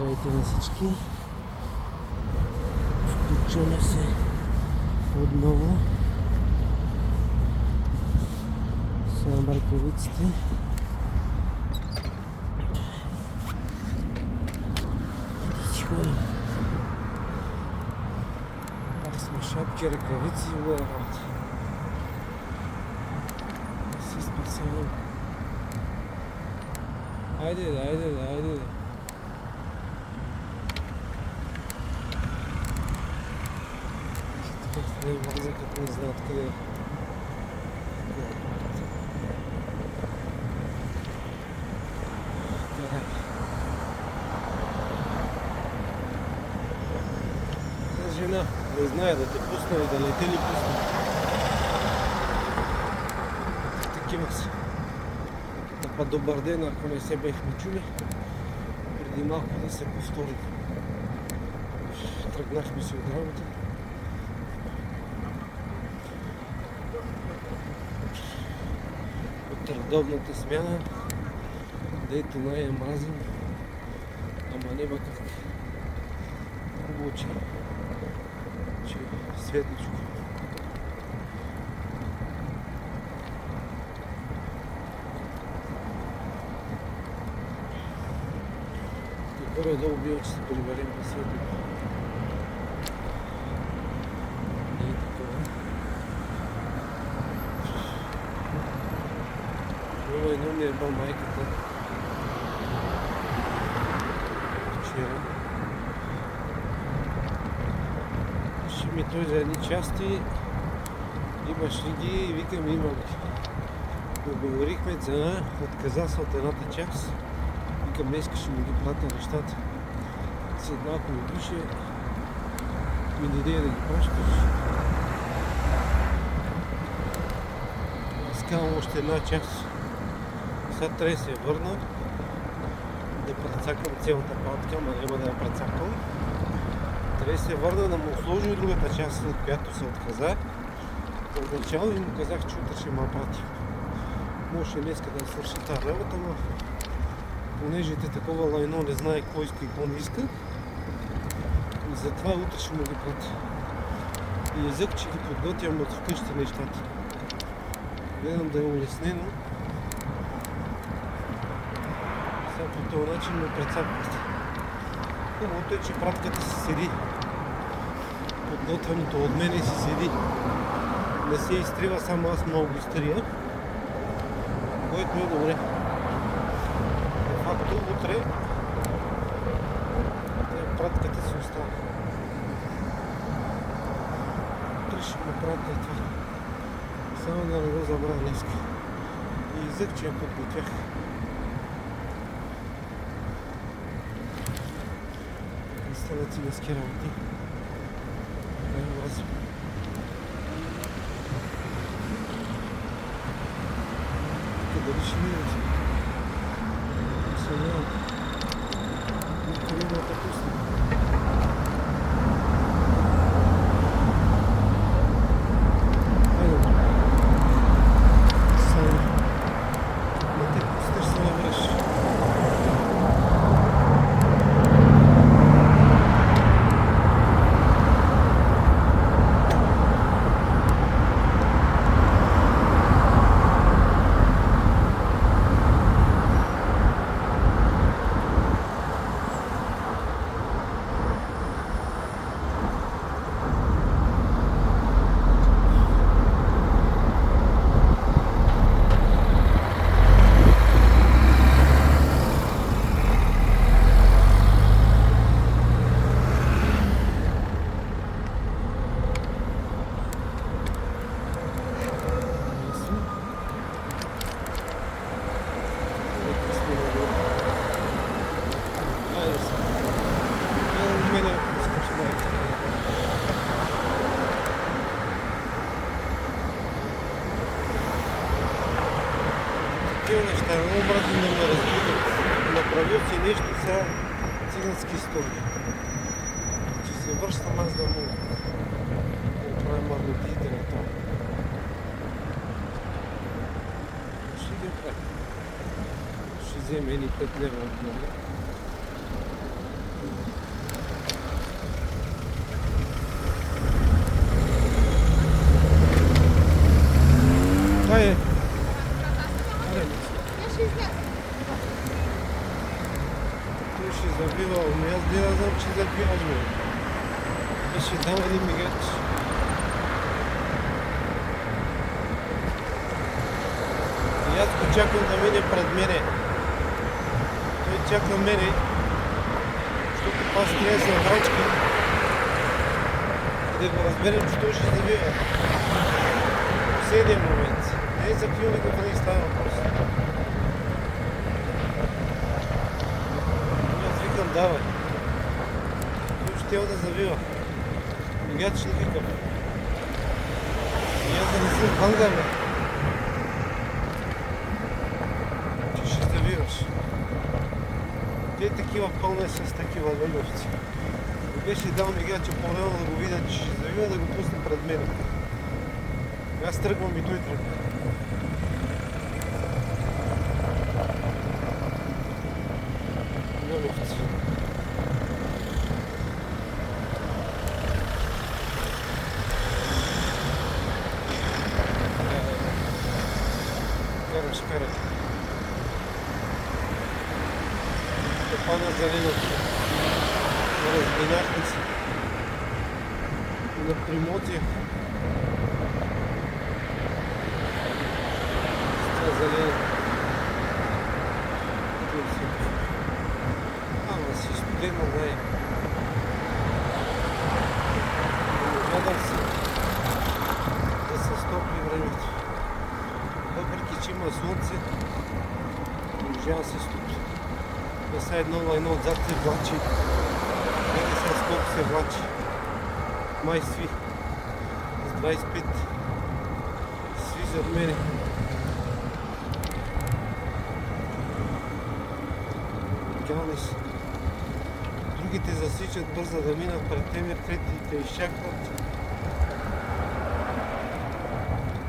Здравейте на всички. Включваме се отново. Слагам ръкавиците. Да си ходим. Пак сме шапки, ръкавици и моя работа. Се спасявам. Айде. Не влиза, като не знаят къде е. Жена не знае да те пусна и да не те ли пусна. Такива са. Па добър ден, ако не се бехме чули. Преди малко да се повтори. Тръгнахме си от работа. От редовната смяна, дето най-я мразим, ама нема как. Хубаво, че светличко. И горе-долу бива, че се приберем на светличко. Не е такова. Едно ми е бал майката вчера. Ще ми той за едни части. Имаш ли ги? И викам, имам ги. Договорихме цена, отказа се от едната част. Викам, днеска ще ми ги пратя нещата. След малко ми пише, ми даде да ги пращаш. Искам още една част. Сега трябва да се върна, да прецакам цялата палатка, ама няма да я прецакам. Трябва да се върна да му сложи другата част, от която се отказа. Отначало и му казах, че утре ще ме прати. Може днеска да свърши тази работа, но понеже такова лайно не знае кой иска и какво не иска, и затова утре ще му ги прати. И езък, че ги подготвям от вкъщи нещата. Гледам да е улеснено. По този начин ме прецакват. Хубавото е, че пратката си седи. Подготвеното от мене си седи. Не се изтрива, само аз много го изтрия. Което е добре. De facto, утре пратката си остава. Утре ще го пратя това. Само да не го забравя днеска. И езък, че я подготвях. На цигански работи. Най-мразим. Дали ще минем си? Съмнявам. Никъде не да пусна. Айде. Само. Не те пустиш, се навръщаш. Такива неща, много обратно да ме разбират. Направил си нещо сега цигански истории. Че се връщам аз да му правим мърнотиите на това. Ще ги прави. Ще вземе едни 5 лева от мене. Той ще завива, ами аз не знам, че завиваш, бе. И ще дам един мигач. И аз го чакам да мине пред мене. Той чака мене, защото аз трябва да се врачка. И да го разберем, че той ще завива. В един момент. Не е за километра, не става въпрос. Аз викам, давай. Той ще трябва да завива. Мигач не викам. И аз да не съм банга, бе. Че ще завиваш. Те такива пълне с такива лъговци. Го беше дал мигача по-рано да го видя, че ще завива, да го пусне пред мен. Аз тръгвам и той тръгва. Лъговци. Караш. Пана зеленото. Разбинахме се. На Примотие. С зелено. Ама си студено, дай. Гледам се да се стопи времето. Въпреки че има слънце, може да се стопи. Да са едно на едно отзад се влачи. Гледай сега сколко се влачи. Май сви. С 25. Сви зад мене. Гялни са. Другите засичат бързо да минат пред тебе, третите изчакват.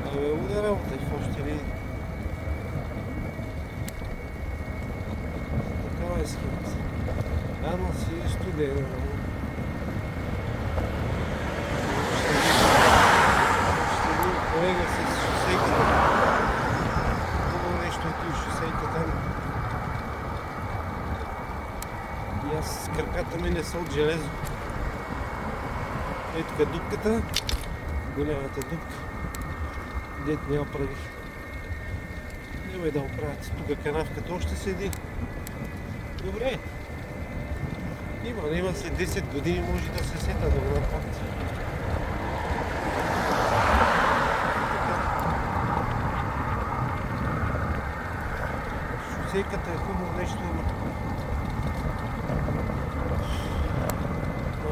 Абе, луда работа, какво ще види? Такава е схемата. Ама си студено. Ще видим колега с шосейката. Хубаво нещо е той шосейка там. И аз с краката ми не са от железо. Ей тук дупката. Голямата дупка. Дет не я правих. Нямай да оправят. Тук канавката още седи. Добре. Има след 10 години може да се сета да го направят. Шосейката е хубаво нещо,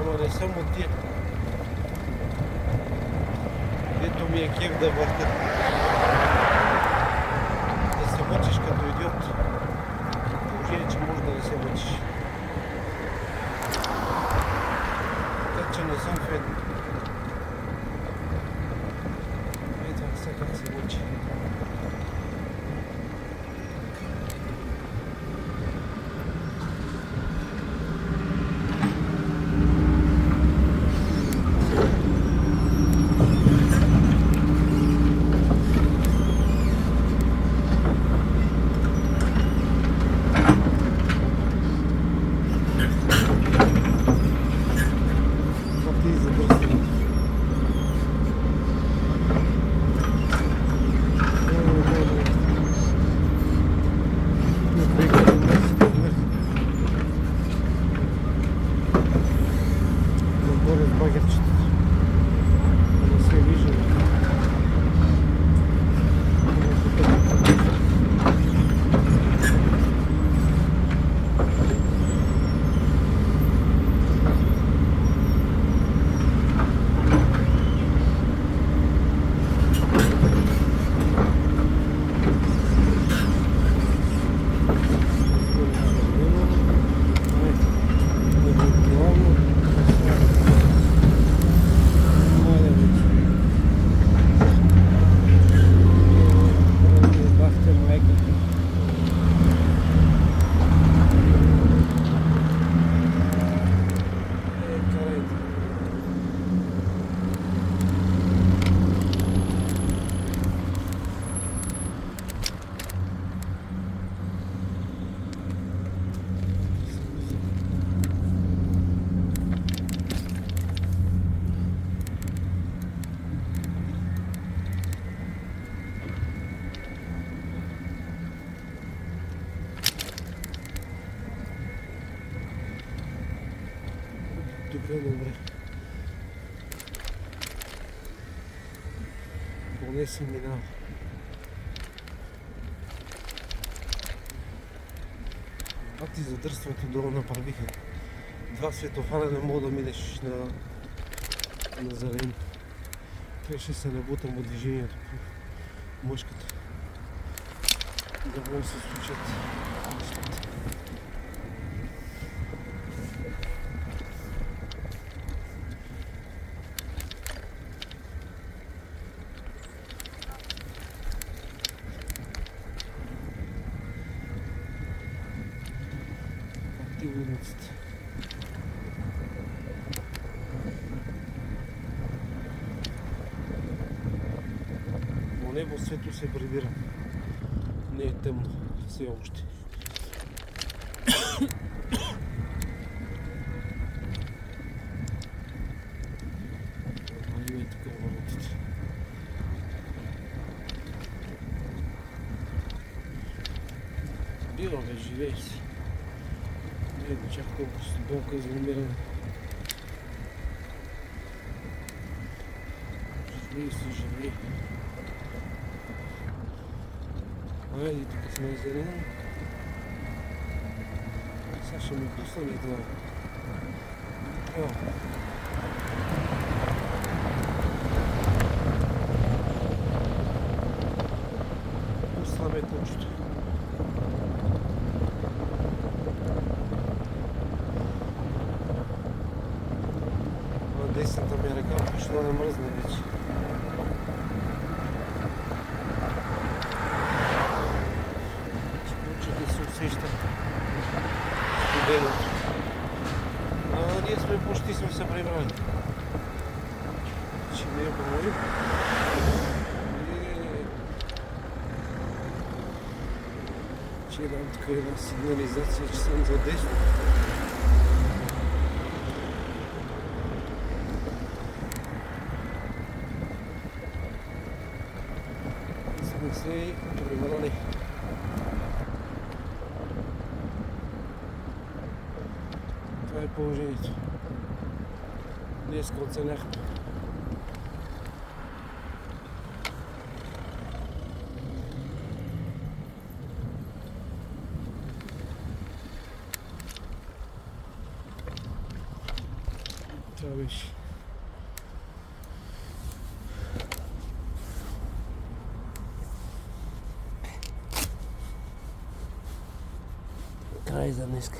ама не съм от тия. Дето ми е кеф да въртят. Да се мъчиш като идиот. Положение, че може да не се мъчиш. Така че не съм фен. Ето сега как се мъчи. добре. Поне си минава. Ти задръстването долу направиха. Два светофара не мога да минеш на зелено. Трябваше се набутам от движението по мъжката. Да мога да се случат нещата. Улицата. Но небо светло се прибира. Не е тъмно все още. Има и тук върнатите. Бива бе, живей си. Ето чак колко болка е занамирана. Живей си, живей. Айде, тук сме зелено. Сега ще ми пуснем и това. Пуснаме кучето. Десната ми ръка почна да мръзне вече. Чукчето да се усеща студеното. Ние сме почти сме се прибрали. Ще не я помолим. Ще дам тук една сигнализация, че съм за десно. Се прибрали. Това е положението. Днеска оценяхме. Това беше. Край за днеска.